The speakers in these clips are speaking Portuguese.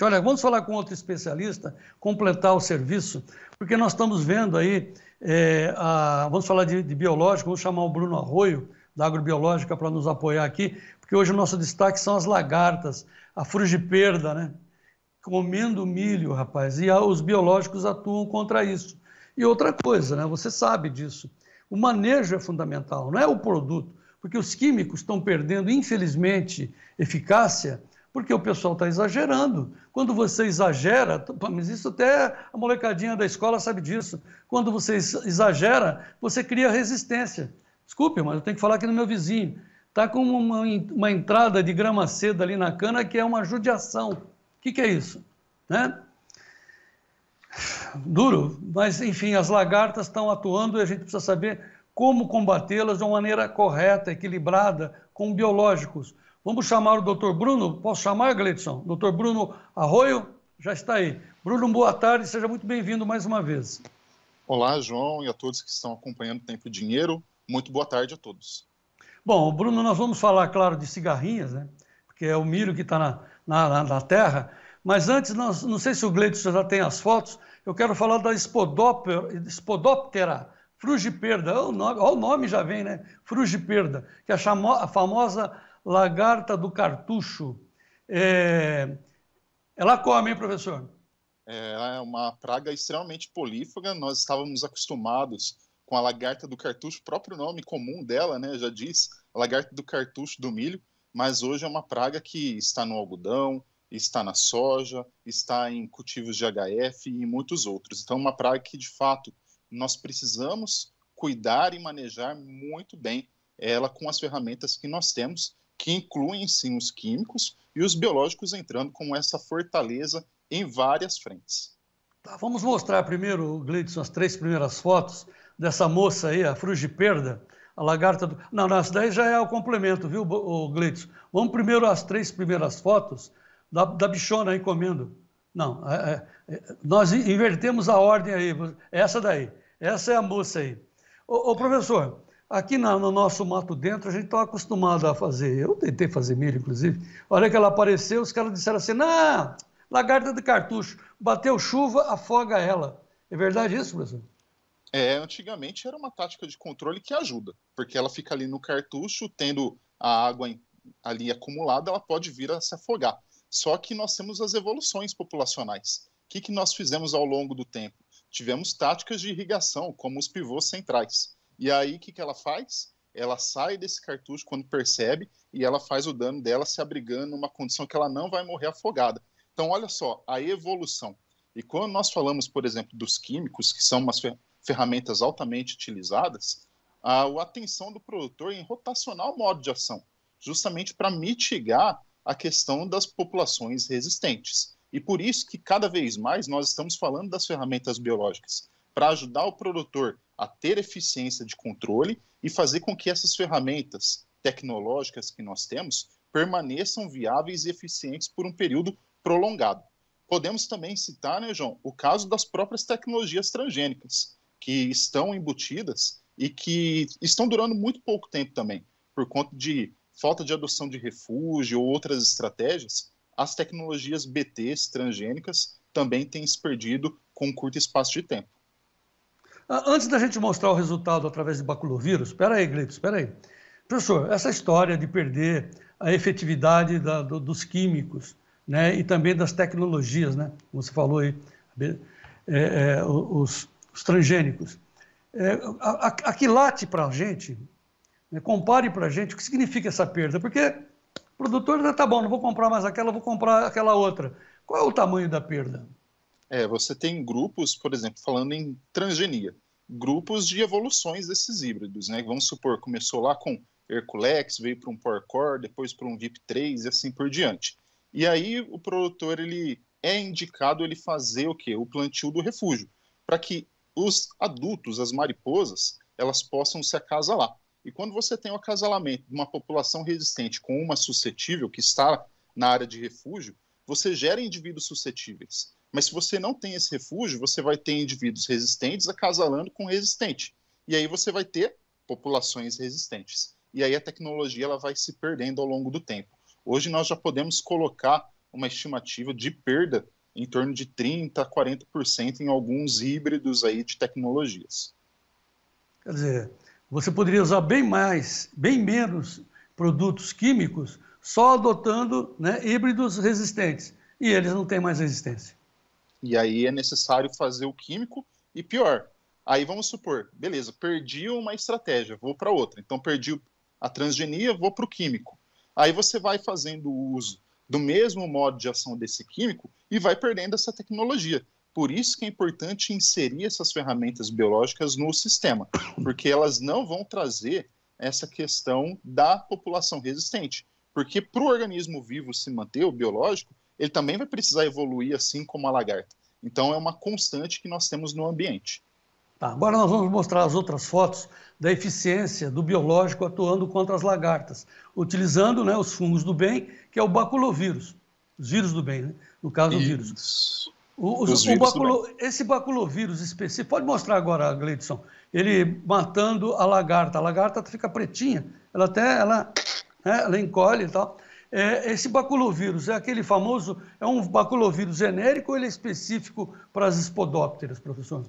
gente. Olha, vamos falar com outro especialista, completar o serviço, porque nós estamos vendo aí, vamos falar de biológico, vamos chamar o Bruno Arroio, da Agrobiológica, para nos apoiar aqui, porque hoje o nosso destaque são as lagartas, a frugiperda, né? Comendo milho, rapaz, e os biológicos atuam contra isso. E outra coisa, né? Você sabe disso, o manejo é fundamental, não é o produto, porque os químicos estão perdendo, infelizmente, eficácia, porque o pessoal está exagerando. Quando você exagera, mas isso até a molecadinha da escola sabe disso, quando você exagera, você cria resistência. Desculpe, mas eu tenho que falar aqui no meu vizinho. Está com uma entrada de grama seda ali na cana que é uma judiação. O que é isso? Né? Duro, mas enfim, as lagartas estão atuando e a gente precisa saber como combatê-las de uma maneira correta, equilibrada, com biológicos. Vamos chamar o doutor Bruno? Posso chamar, Gleidson? Doutor Bruno Arroio? Já está aí. Bruno, boa tarde, seja muito bem-vindo mais uma vez. Olá, João, e a todos que estão acompanhando o Tempo e Dinheiro. Muito boa tarde a todos. Bom, Bruno, nós vamos falar, claro, de cigarrinhas, né? Porque é o milho que está na terra. Mas antes, não sei se o Gleidson já tem as fotos, eu quero falar da Spodoptera frugiperda. Olha o nome já vem, né? Frugiperda, que é a famosa lagarta do cartucho. Ela come, hein, professor? É uma praga extremamente polífaga. Nós estávamos acostumados com a lagarta do cartucho, o próprio nome comum dela, né, já diz, a lagarta do cartucho do milho, mas hoje é uma praga que está no algodão, está na soja, está em cultivos de HF e em muitos outros. Então, uma praga que, de fato, nós precisamos cuidar e manejar muito bem ela com as ferramentas que nós temos, que incluem, sim, os químicos e os biológicos entrando com essa fortaleza em várias frentes. Tá, vamos mostrar primeiro, Gleidson, as 3 primeiras fotos dessa moça aí, a frugiperda, a lagarta do... Não, essa daí já é o complemento, viu, Gleidson? Vamos primeiro as 3 primeiras fotos da bichona aí comendo. Não, nós invertemos a ordem aí, essa daí, essa é a moça aí. Ô professor, aqui no nosso Mato Dentro a gente está acostumado a fazer, eu tentei fazer milho, inclusive, a hora que ela apareceu, os caras disseram assim, não, lagarta de cartucho, bateu chuva, afoga ela. É verdade isso, professor? Antigamente era uma tática de controle que ajuda, porque ela fica ali no cartucho, tendo a água ali acumulada, ela pode vir a se afogar. Só que nós temos as evoluções populacionais. O que nós fizemos ao longo do tempo? Tivemos táticas de irrigação, como os pivôs centrais. E aí, o que ela faz? Ela sai desse cartucho quando percebe e ela faz o dano dela se abrigando numa condição que ela não vai morrer afogada. Então, olha só, a evolução. E quando nós falamos, por exemplo, dos químicos, que são umas ferramentas altamente utilizadas, a atenção do produtor em rotacionar o modo de ação, justamente para mitigar a questão das populações resistentes. E por isso que cada vez mais nós estamos falando das ferramentas biológicas, para ajudar o produtor a ter eficiência de controle e fazer com que essas ferramentas tecnológicas que nós temos permaneçam viáveis e eficientes por um período prolongado. Podemos também citar, né, João, o caso das próprias tecnologias transgênicas, que estão embutidas e que estão durando muito pouco tempo também, por conta de falta de adoção de refúgio ou outras estratégias. As tecnologias BTs transgênicas também têm se perdido com um curto espaço de tempo. Antes da gente mostrar o resultado através de baculovírus, espera aí, Gleidson, espera aí. Professor, essa história de perder a efetividade dos químicos, né, e também das tecnologias, né, como você falou aí, os transgênicos, aquilate para a gente, né, compare para a gente o que significa essa perda, porque o produtor tá bom, não vou comprar mais aquela, vou comprar aquela outra. Qual é o tamanho da perda? Você tem grupos, por exemplo, falando em transgenia, grupos de evoluções desses híbridos, né? Vamos supor, começou lá com Herculex, veio para um PowerCore, depois para um VIP3 e assim por diante. E aí o produtor ele é indicado ele fazer o quê? O plantio do refúgio, para que os adultos, as mariposas, elas possam se acasalar. E quando você tem o acasalamento de uma população resistente com uma suscetível que está na área de refúgio, você gera indivíduos suscetíveis. Mas se você não tem esse refúgio, você vai ter indivíduos resistentes acasalando com resistente. E aí você vai ter populações resistentes. E aí a tecnologia ela vai se perdendo ao longo do tempo. Hoje nós já podemos colocar uma estimativa de perda em torno de 30% a 40% em alguns híbridos aí de tecnologias. Quer dizer, você poderia usar bem menos produtos químicos, só adotando, né, híbridos resistentes, e eles não têm mais resistência. E aí é necessário fazer o químico, e pior, aí vamos supor, beleza, perdi uma estratégia, vou para outra, então perdi a transgenia, vou para o químico. Aí você vai fazendo o uso do mesmo modo de ação desse químico e vai perdendo essa tecnologia. Por isso que é importante inserir essas ferramentas biológicas no sistema, porque elas não vão trazer essa questão da população resistente. Porque para o organismo vivo se manter, o biológico, ele também vai precisar evoluir assim como a lagarta. Então é uma constante que nós temos no ambiente. Tá, agora nós vamos mostrar as outras fotos da eficiência do biológico atuando contra as lagartas, utilizando, né, os fungos do bem, que é o baculovírus, os vírus do bem, né? No caso, o vírus. Esse baculovírus específico, pode mostrar agora, Gleidson, ele matando a lagarta fica pretinha, ela encolhe e tal. Esse baculovírus é aquele famoso, é um baculovírus genérico ou ele é específico para as espodópteras, professor?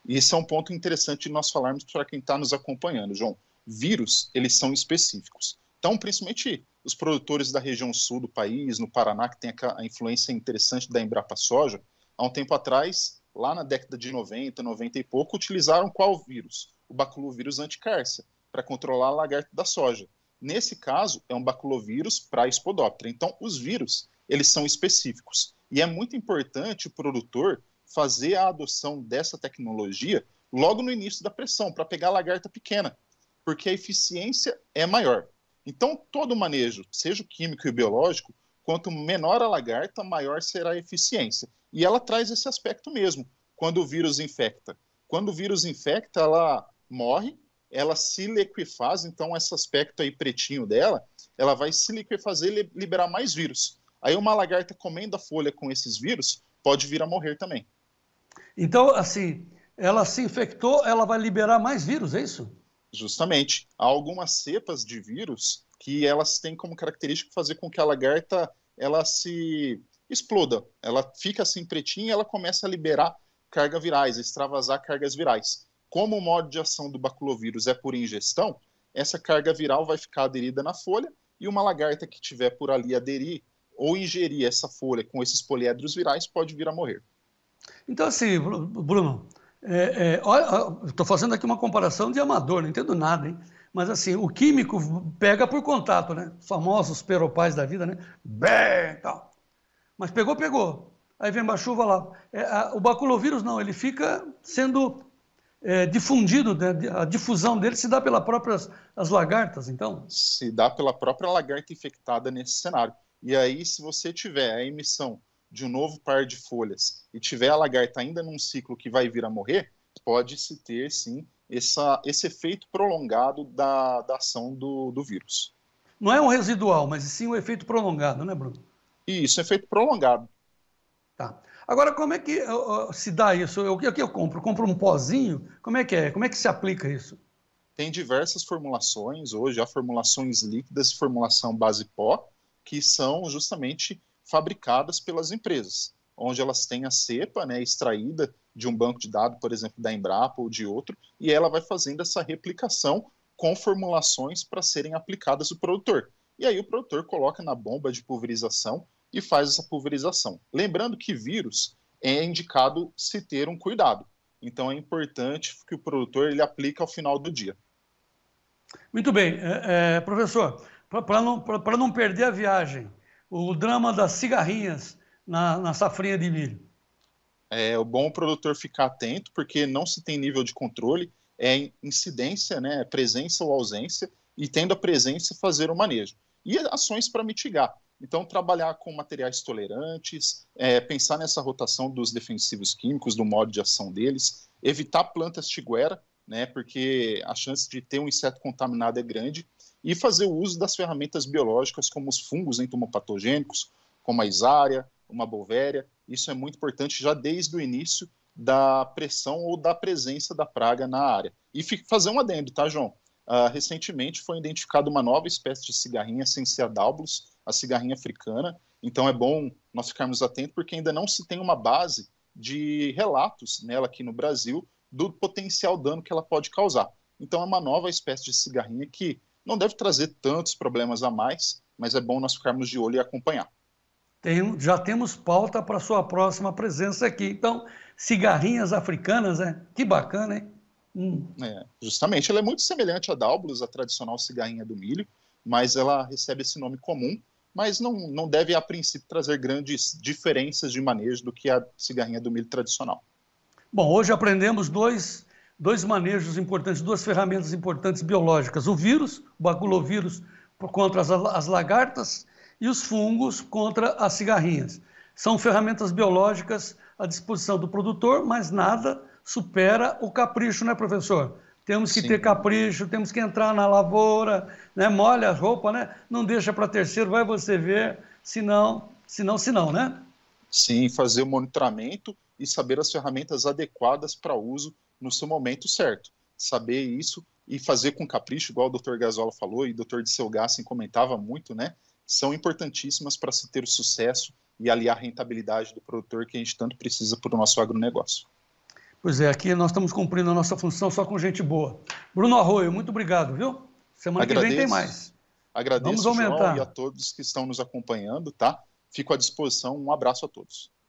Isso é um ponto interessante de nós falarmos para quem está nos acompanhando, João. Vírus, eles são específicos. Então, principalmente os produtores da região sul do país, no Paraná, que tem a influência interessante da Embrapa Soja, há um tempo atrás, lá na década de 90, 90 e pouco, utilizaram qual vírus? O baculovírus anticárcia, para controlar a lagarta da soja. Nesse caso, é um baculovírus para espodóptera. Então, os vírus, eles são específicos. E é muito importante o produtor fazer a adoção dessa tecnologia logo no início da pressão, para pegar a lagarta pequena, porque a eficiência é maior. Então, todo o manejo, seja o químico e o biológico, quanto menor a lagarta, maior será a eficiência. E ela traz esse aspecto mesmo, quando o vírus infecta. Quando o vírus infecta, ela morre, ela se liquefaz, então esse aspecto aí pretinho dela, ela vai se liquefazer e liberar mais vírus. Aí uma lagarta comendo a folha com esses vírus, pode vir a morrer também. Então, assim, ela se infectou, ela vai liberar mais vírus, é isso? Justamente. Há algumas cepas de vírus que elas têm como característica fazer com que a lagarta ela se exploda. Ela fica assim pretinha e ela começa a liberar cargas virais, a extravasar cargas virais. Como o modo de ação do baculovírus é por ingestão, essa carga viral vai ficar aderida na folha e uma lagarta que tiver por ali aderir ou ingerir essa folha com esses poliedros virais pode vir a morrer. Então, assim, Bruno, estou fazendo aqui uma comparação de amador, não entendo nada, hein? Mas, assim, o químico pega por contato, né? Os famosos peropais da vida, né? Bem, tal. Mas pegou. Aí vem uma chuva lá. O baculovírus, não, ele fica sendo difundido, né? A difusão dele se dá pelas próprias as lagartas, então? Se dá pela própria lagarta infectada nesse cenário. E aí, se você tiver a emissão de um novo par de folhas e tiver a lagarta ainda num ciclo que vai vir a morrer, pode-se ter, sim, esse efeito prolongado da ação do vírus. Não é um residual, mas sim um efeito prolongado, né, Bruno? Isso, efeito prolongado. Tá. Agora, como é que se dá isso? O que eu compro? Compro um pozinho? Como é que é? Como é que se aplica isso? Tem diversas formulações, hoje há formulações líquidas e formulação base pó, que são justamente fabricadas pelas empresas, onde elas têm a cepa, né, extraída de um banco de dados, por exemplo, da Embrapa ou de outro, e ela vai fazendo essa replicação com formulações para serem aplicadas no produtor. E aí o produtor coloca na bomba de pulverização e faz essa pulverização. Lembrando que vírus é indicado se ter um cuidado. Então é importante que o produtor ele aplique ao final do dia. Muito bem. Professor, para não perder a viagem, o drama das cigarrinhas na safrinha de milho. É bom o produtor ficar atento, porque não se tem nível de controle, é incidência, né, presença ou ausência, e tendo a presença, fazer o manejo. E ações para mitigar. Então, trabalhar com materiais tolerantes, pensar nessa rotação dos defensivos químicos, do modo de ação deles, evitar plantas tiguera, né, porque a chance de ter um inseto contaminado é grande, e fazer o uso das ferramentas biológicas, como os fungos entomopatogênicos, como a isária, uma bovéria. Isso é muito importante já desde o início da pressão ou da presença da praga na área. E fazer um adendo, tá, João? Recentemente foi identificada uma nova espécie de cigarrinha Sensia daublus, a cigarrinha africana, Então é bom nós ficarmos atentos, porque ainda não se tem uma base de relatos nela aqui no Brasil do potencial dano que ela pode causar. Então é uma nova espécie de cigarrinha que não deve trazer tantos problemas a mais, mas é bom nós ficarmos de olho e acompanhar. Já temos pauta para sua próxima presença aqui. Então, cigarrinhas africanas, né? Que bacana, hein? Justamente, ela é muito semelhante à Daulbus, a tradicional cigarrinha do milho, mas ela recebe esse nome comum, mas não deve, a princípio, trazer grandes diferenças de manejo do que a cigarrinha do milho tradicional. Bom, hoje aprendemos dois manejos importantes, duas ferramentas importantes biológicas. O vírus, o baculovírus contra as lagartas e os fungos contra as cigarrinhas. São ferramentas biológicas à disposição do produtor, mas nada supera o capricho, né, professor? Temos que ter capricho, temos que entrar na lavoura, né? Molha a roupa, né? Não deixa para terceiro, vai você ver, senão, né? Sim, fazer o monitoramento e saber as ferramentas adequadas para uso no seu momento certo. Saber isso e fazer com capricho, igual o Dr. Gazola falou e o Dr. Disseu Gassen comentava muito, né? São importantíssimas para se ter o sucesso e aliar a rentabilidade do produtor que a gente tanto precisa para o nosso agronegócio. Pois é, aqui nós estamos cumprindo a nossa função só com gente boa. Bruno Arroio, muito obrigado, viu? Semana que vem tem mais. Agradeço, Vamos aumentar. João, e a todos que estão nos acompanhando, tá? Fico à disposição, um abraço a todos.